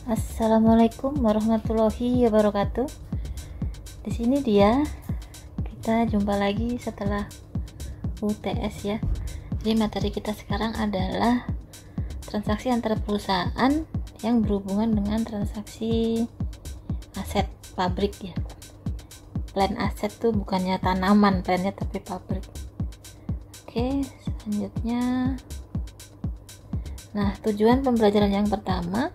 Assalamualaikum warahmatullahi wabarakatuh. Di sini kita jumpa lagi setelah UTS ya. Jadi materi kita sekarang adalah transaksi antara perusahaan yang berhubungan dengan transaksi aset pabrik ya. Plan aset tuh bukannya tanaman plannya, tapi pabrik. Oke, selanjutnya. Nah, tujuan pembelajaran yang pertama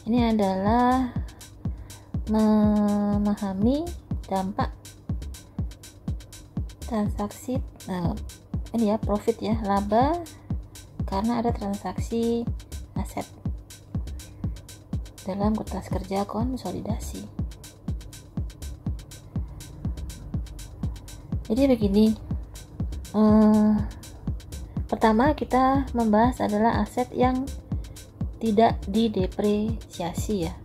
ini adalah memahami dampak transaksi ini ya, profit ya, laba karena ada transaksi aset dalam kertas kerja konsolidasi. Jadi begini, pertama kita membahas adalah aset yang tidak didepresiasi ya.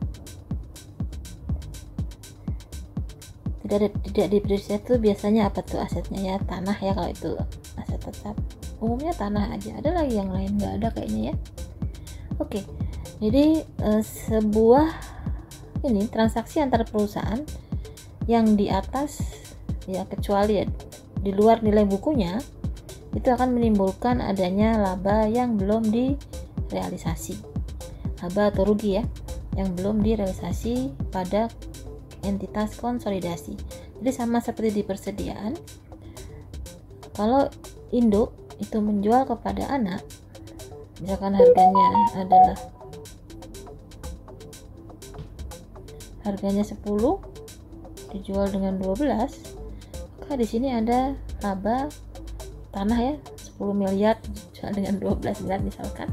Tidak depresiasi itu biasanya apa tuh asetnya ya? Tanah ya, kalau itu aset tetap. Umumnya tanah aja. Ada lagi yang lain nggak ada kayaknya ya. Oke. Jadi sebuah transaksi antar perusahaan yang di atas ya, kecuali ya, di luar nilai bukunya, itu akan menimbulkan adanya laba yang belum direalisasi. Laba atau rugi ya, yang belum direalisasi pada entitas konsolidasi. Jadi sama seperti di persediaan, kalau induk itu menjual kepada anak, misalkan harganya 10 dijual dengan 12, maka di sini ada laba tanah ya, 10 miliar dijual dengan 12 miliar misalkan.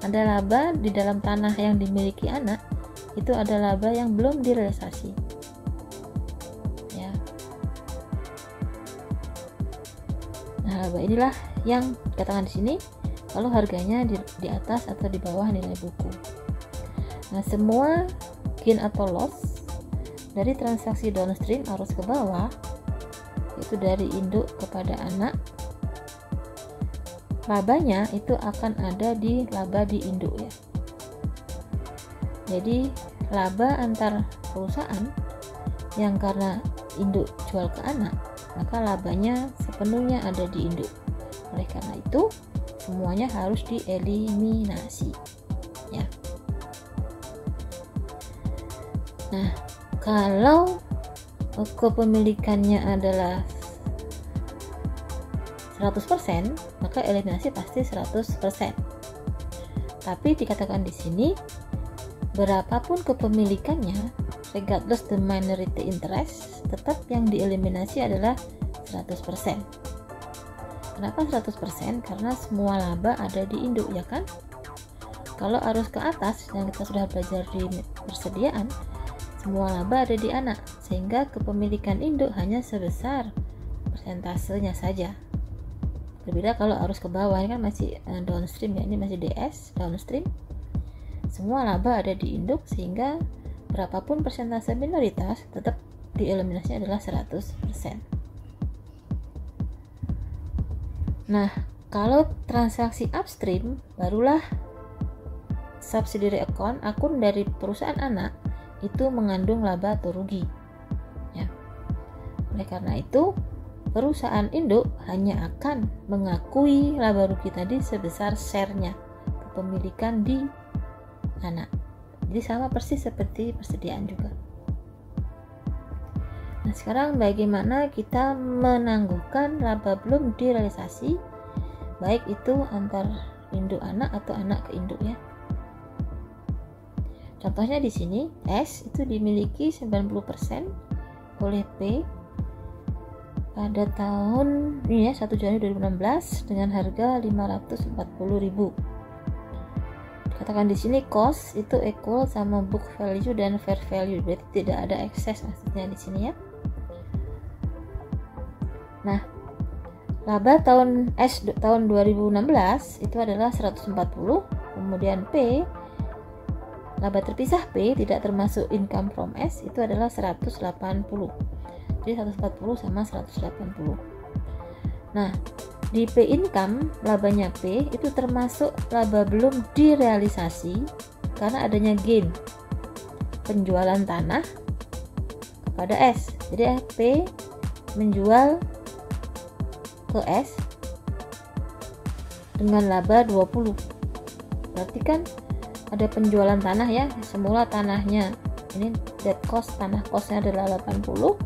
Ada laba di dalam tanah yang dimiliki anak, itu ada laba yang belum direalisasi ya. Nah, laba inilah yang dikatakan di sini kalau harganya di atas atau di bawah nilai buku. Nah, semua gain atau loss dari transaksi downstream arus ke bawah, yaitu dari induk kepada anak, labanya itu akan ada di laba di induk ya. Jadi laba antar perusahaan yang karena induk jual ke anak, maka labanya sepenuhnya ada di induk. Oleh karena itu semuanya harus dieliminasi ya. Nah, kalau kepemilikannya adalah 100%, maka eliminasi pasti 100%. Tapi dikatakan di sini, berapapun kepemilikannya, regardless the minority interest, tetap yang dieliminasi adalah 100%. Kenapa 100%? Karena semua laba ada di induk ya kan? Kalau arus ke atas yang kita sudah belajar di persediaan, semua laba ada di anak, sehingga kepemilikan induk hanya sebesar persentasenya saja. Berbeda kalau arus ke bawah, ini kan masih downstream ya, ini masih DS downstream. Semua laba ada di induk, sehingga berapapun persentase minoritas tetap dieliminasi adalah 100%. Nah, kalau transaksi upstream, barulah subsidiary account, akun dari perusahaan anak itu mengandung laba atau rugi ya. Oleh karena itu perusahaan induk hanya akan mengakui laba rugi tadi sebesar share-nya, kepemilikan di anak. Jadi sama persis seperti persediaan juga. Nah, sekarang bagaimana kita menangguhkan laba belum direalisasi, baik itu antar induk anak atau anak ke induk ya. Contohnya di sini S itu dimiliki 90% oleh P pada tahun 1 Januari 2016 dengan harga 540.000. Dikatakan di sini cost itu equal sama book value dan fair value, berarti tidak ada excess maksudnya di sini ya. Nah, laba tahun S tahun 2016 itu adalah 140, kemudian P, laba terpisah P tidak termasuk income from S itu adalah 180. Jadi 140 sama 180. Nah, di P income labanya P itu termasuk laba belum direalisasi karena adanya gain penjualan tanah kepada S. Jadi P menjual ke S dengan laba 20. Berarti kan ada penjualan tanah ya, semula tanahnya ini dead cost, tanah costnya adalah 80,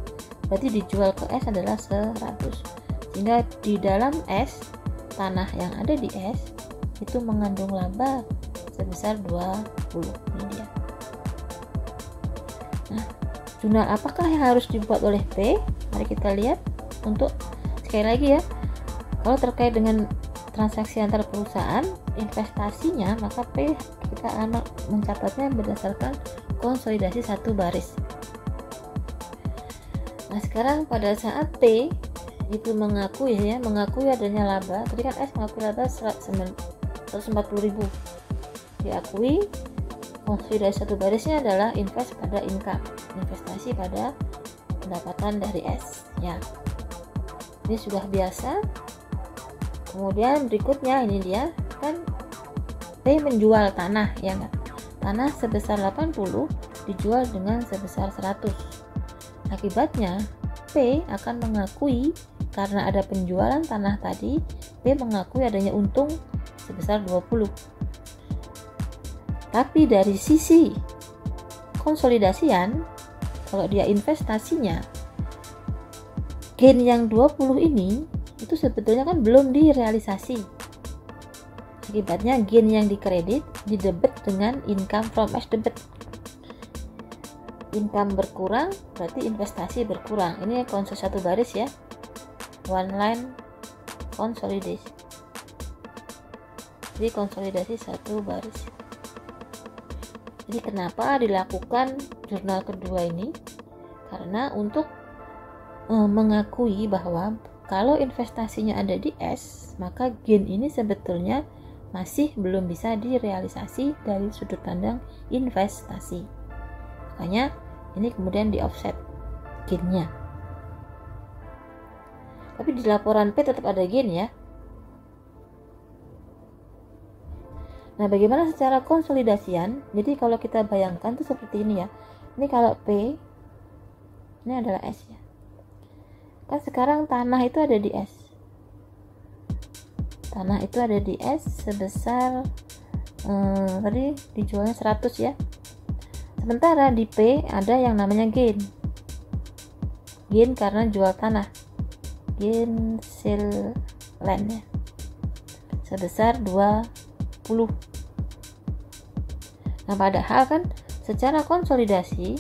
berarti dijual ke S adalah 100, sehingga di dalam S, tanah yang ada di S itu mengandung laba sebesar 20. Ini dia. Nah, jurnal apakah yang harus dibuat oleh P? Mari kita lihat. Untuk sekali lagi ya, kalau terkait dengan transaksi antar perusahaan, investasinya, maka P kita akan mencatatnya berdasarkan konsolidasi satu baris. Nah, sekarang pada saat P itu mengakui adanya laba, tadi kan S mengakui laba 140.000, diakui konsolidasi satu barisnya adalah invest pada income, investasi pada pendapatan dari S ya. Ini sudah biasa. Kemudian berikutnya ini dia kan P menjual tanah ya enggak? Tanah sebesar 80 dijual dengan sebesar 100. Akibatnya P akan mengakui karena ada penjualan tanah tadi, P mengakui adanya untung sebesar 20. Tapi dari sisi konsolidasian, kalau dia investasinya, gain yang 20 ini itu sebetulnya kan belum direalisasi. Akibatnya gain yang dikredit didebet dengan income from S debit. Income berkurang berarti investasi berkurang. Ini konsolidasi satu baris ya, one line consolidation. Jadi konsolidasi satu baris. Jadi kenapa dilakukan jurnal kedua ini? Karena untuk mengakui bahwa kalau investasinya ada di S, maka gain ini sebetulnya masih belum bisa direalisasi dari sudut pandang investasi. Makanya ini kemudian di offset gainnya. Tapi di laporan P tetap ada gain ya. Nah, bagaimana secara konsolidasian? Jadi kalau kita bayangkan tuh seperti ini ya. Ini kalau P, ini adalah S ya. Kan sekarang tanah itu ada di S. Tanah itu ada di S sebesar tadi dijualnya 100 ya. Sementara di P ada yang namanya gain. Gain karena jual tanah. Gain sale land ya. Sebesar 20. Nah, padahal kan secara konsolidasi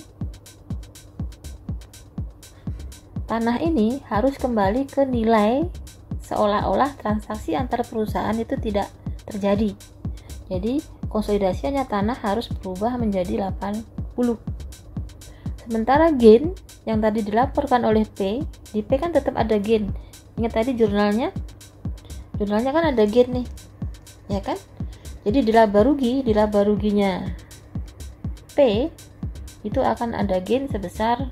tanah ini harus kembali ke nilai, seolah-olah transaksi antar perusahaan itu tidak terjadi. Jadi konsolidasinya tanah harus berubah menjadi 80. Sementara gain yang tadi dilaporkan oleh P, di P kan tetap ada gain. Ingat tadi jurnalnya kan ada gain nih, ya kan? Jadi di laba ruginya P itu akan ada gain sebesar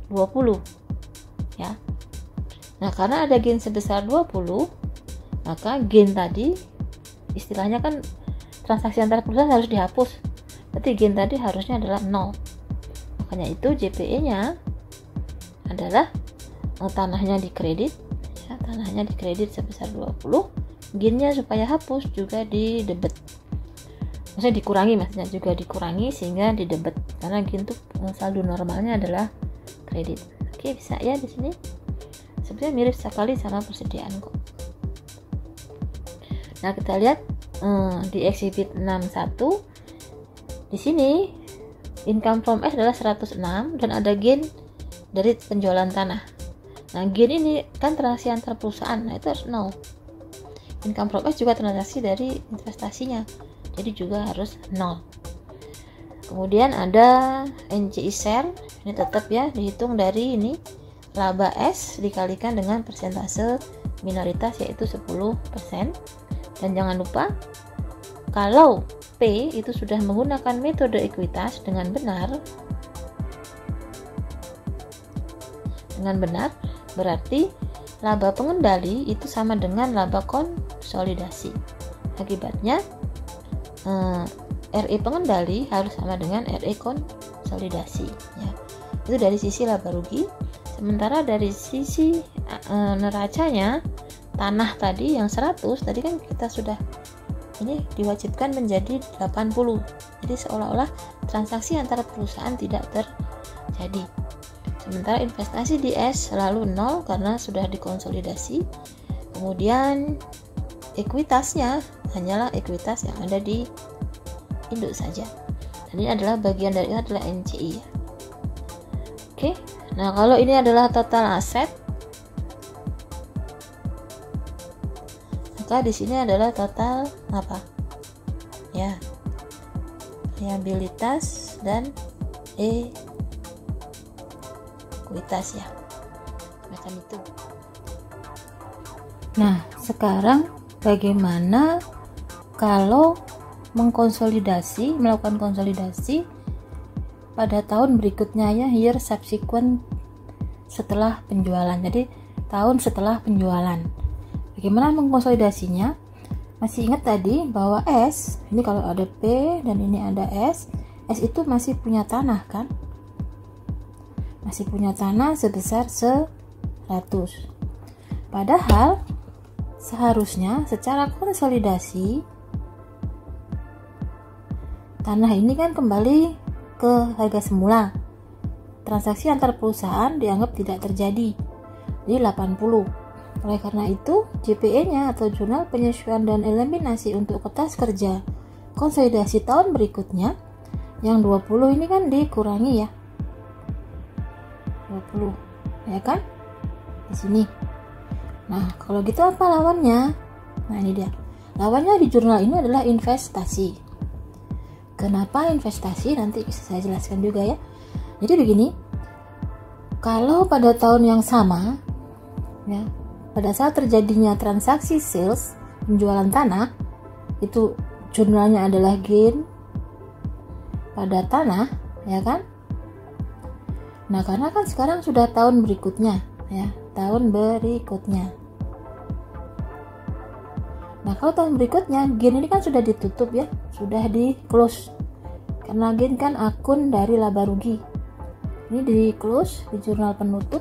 20 ya. Nah, karena ada gain sebesar 20, maka gain tadi istilahnya kan transaksi antar perusahaan harus dihapus. Berarti gain tadi harusnya adalah 0. Makanya itu JPE-nya adalah tanahnya dikredit ya, tanahnya dikredit sebesar 20, gainnya supaya hapus juga didebet. Maksudnya dikurangi sehingga didebet, karena gain itu saldo normalnya adalah kredit. Oke, bisa ya di sini. Sebenarnya mirip sekali sama persediaan kok. Nah, kita lihat di exhibit 61. Di sini income from S adalah 106 dan ada gain dari penjualan tanah. Nah, gain ini kan transaksi antar perusahaan, nah itu harus 0. Income from S juga transaksi dari investasinya, jadi juga harus 0. Kemudian ada NCI share, ini tetap ya dihitung dari ini laba S dikalikan dengan persentase minoritas yaitu 10%. Dan jangan lupa kalau P itu sudah menggunakan metode ekuitas dengan benar, berarti laba pengendali itu sama dengan laba konsolidasi. Akibatnya RE pengendali harus sama dengan RE konsolidasi ya. Itu dari sisi laba rugi. Sementara dari sisi neracanya, tanah tadi yang 100 tadi kan kita sudah ini diwajibkan menjadi 80. Jadi seolah-olah transaksi antara perusahaan tidak terjadi. Sementara investasi di S selalu 0 karena sudah dikonsolidasi. Kemudian ekuitasnya hanyalah ekuitas yang ada di induk saja. Dan ini adalah bagian dari itu adalah NCI ya. Oke. Nah, kalau ini adalah total aset, maka di sini adalah total apa? Ya. Liabilitas dan ekuitas ya. Macam itu. Nah, sekarang bagaimana kalau melakukan konsolidasi pada tahun berikutnya ya, year subsequent setelah penjualan. Jadi tahun setelah penjualan. Bagaimana mengkonsolidasinya? Masih ingat tadi bahwa S, ini kalau ada P dan ini ada S itu masih punya tanah kan? Masih punya tanah sebesar 100. Padahal seharusnya secara konsolidasi tanah ini kan kembali ke harga semula. Transaksi antar perusahaan dianggap tidak terjadi. Jadi 80. Oleh karena itu, JPE-nya atau jurnal penyesuaian dan eliminasi untuk kertas kerja konsolidasi tahun berikutnya yang 20 ini kan dikurangi ya. 20, ya kan? Di sini. Nah, kalau gitu apa lawannya? Nah, ini dia. Lawannya di jurnal ini adalah investasi. Kenapa investasi? Nanti bisa saya jelaskan juga ya. Jadi begini, kalau pada tahun yang sama, ya, pada saat terjadinya transaksi sales, penjualan tanah, itu jurnalnya adalah gain pada tanah, ya kan? Nah, karena kan sekarang sudah tahun berikutnya, ya, tahun berikutnya. Nah, kalau tahun berikutnya, gain ini kan sudah ditutup ya, sudah di close. Karena gain kan akun dari laba rugi. Ini di close di jurnal penutup.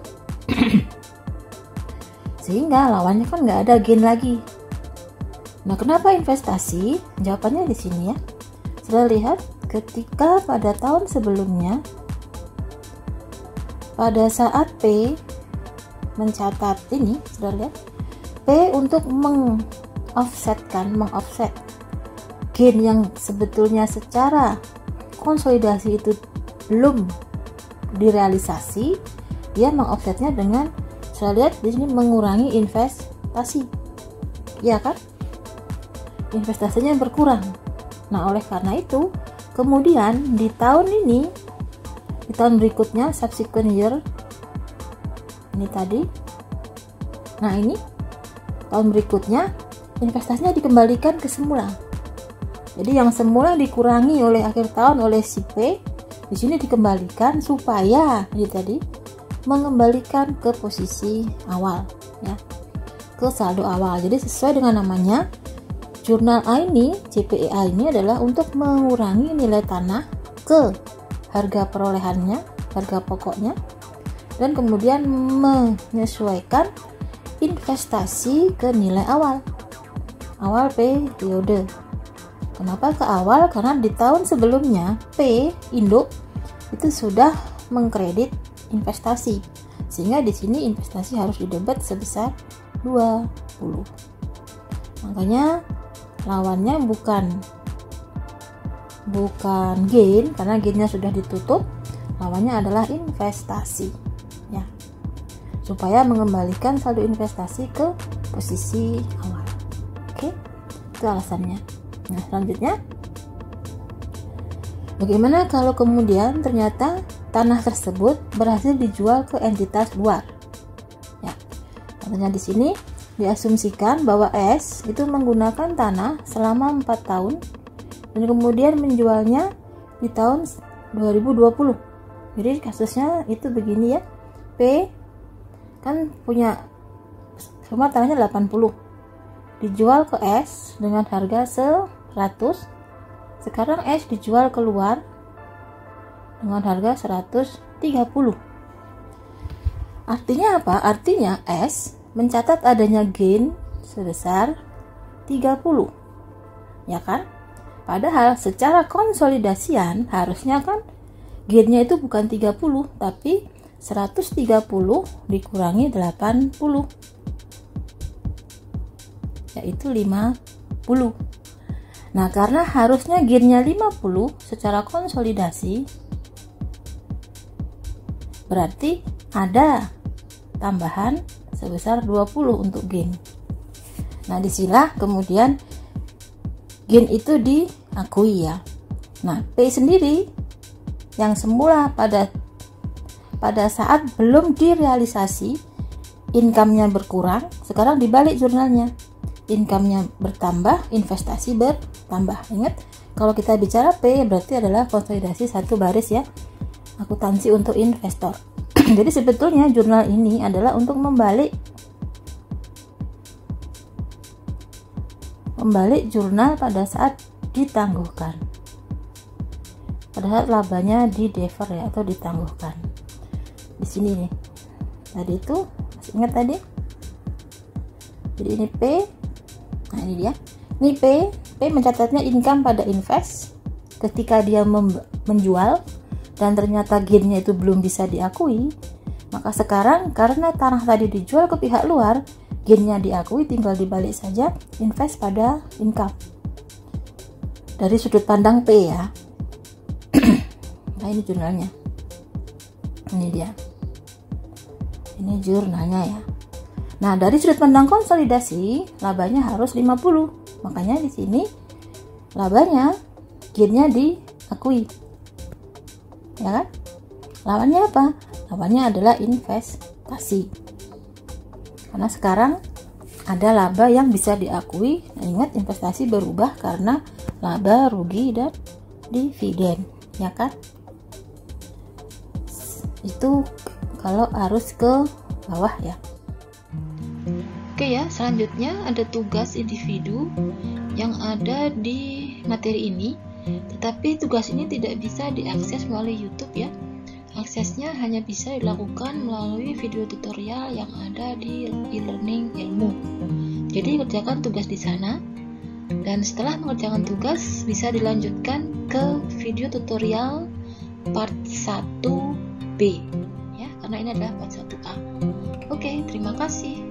Sehingga lawannya kan nggak ada gain lagi. Nah, kenapa investasi? Jawabannya di sini ya. Sudah lihat ketika pada tahun sebelumnya, pada saat P mencatat ini, sudah lihat P untuk mengoffset gain yang sebetulnya secara konsolidasi itu belum direalisasi, dia mengoffsetnya dengan, saya lihat di sini mengurangi investasi, ya kan? Investasinya berkurang. Nah, oleh karena itu, kemudian di tahun ini, di tahun berikutnya, subsequent year, ini tadi, nah ini tahun berikutnya investasinya dikembalikan ke semula. Jadi yang semula dikurangi oleh akhir tahun oleh si P, di sini dikembalikan supaya ini tadi mengembalikan ke posisi awal ya, ke saldo awal. Jadi sesuai dengan namanya, jurnal A ini, JPEA ini adalah untuk mengurangi nilai tanah ke harga perolehannya, harga pokoknya, dan kemudian menyesuaikan investasi ke nilai awal periode. Kenapa ke awal? Karena di tahun sebelumnya P induk itu sudah mengkredit investasi, sehingga di sini investasi harus didebet sebesar 20. Makanya lawannya bukan gain, karena gainnya sudah ditutup. Lawannya adalah investasi ya, supaya mengembalikan saldo investasi ke posisi awal. Oke, itu alasannya. Nah, selanjutnya, bagaimana kalau kemudian ternyata tanah tersebut berhasil dijual ke entitas luar? Ya, contohnya di sini diasumsikan bahwa S itu menggunakan tanah selama 4 tahun dan kemudian menjualnya di tahun 2020. Jadi kasusnya itu begini ya, P kan punya rumah tanahnya 80, dijual ke S dengan harga 100, Sekarang S dijual keluar dengan harga 130. Artinya apa? Artinya S mencatat adanya gain sebesar 30. Ya kan? Padahal secara konsolidasian harusnya kan gainnya itu bukan 30, tapi 130 dikurangi 80, yaitu 50. Nah, karena harusnya gainnya 50 secara konsolidasi, berarti ada tambahan sebesar 20 untuk gain. Nah, disinilah kemudian gain itu diakui ya. Nah, P sendiri yang semula pada saat belum direalisasi income-nya berkurang, sekarang dibalik jurnalnya. Income-nya bertambah, investasi bertambah. Ingat, kalau kita bicara P berarti adalah konsolidasi satu baris ya, akuntansi untuk investor. Jadi sebetulnya jurnal ini adalah untuk membalik jurnal pada saat ditangguhkan, pada saat labanya di defer ya, atau ditangguhkan. Di sini nih, tadi itu masih ingat tadi? Jadi ini P. Nah, ini dia. Ini P mencatatnya income pada invest ketika dia menjual dan ternyata gainnya itu belum bisa diakui. Maka sekarang karena tanah tadi dijual ke pihak luar, gainnya diakui, tinggal dibalik saja invest pada income. Dari sudut pandang P ya. Nah, ini jurnalnya. Ini dia. Ini jurnalnya ya. Nah, dari sudut pandang konsolidasi, labanya harus 50. Makanya di sini labanya gainnya diakui. Ya kan? Lawannya apa? Lawannya adalah investasi. Karena sekarang ada laba yang bisa diakui. Ingat, investasi berubah karena laba, rugi, dan dividen. Ya kan? Itu kalau arus ke bawah ya. Oke ya, selanjutnya ada tugas individu yang ada di materi ini, tetapi tugas ini tidak bisa diakses melalui YouTube ya. Aksesnya hanya bisa dilakukan melalui video tutorial yang ada di e-learning ilmu. Jadi kerjakan tugas di sana, dan setelah mengerjakan tugas bisa dilanjutkan ke video tutorial part 1B ya, karena ini adalah part 1A. Oke, terima kasih.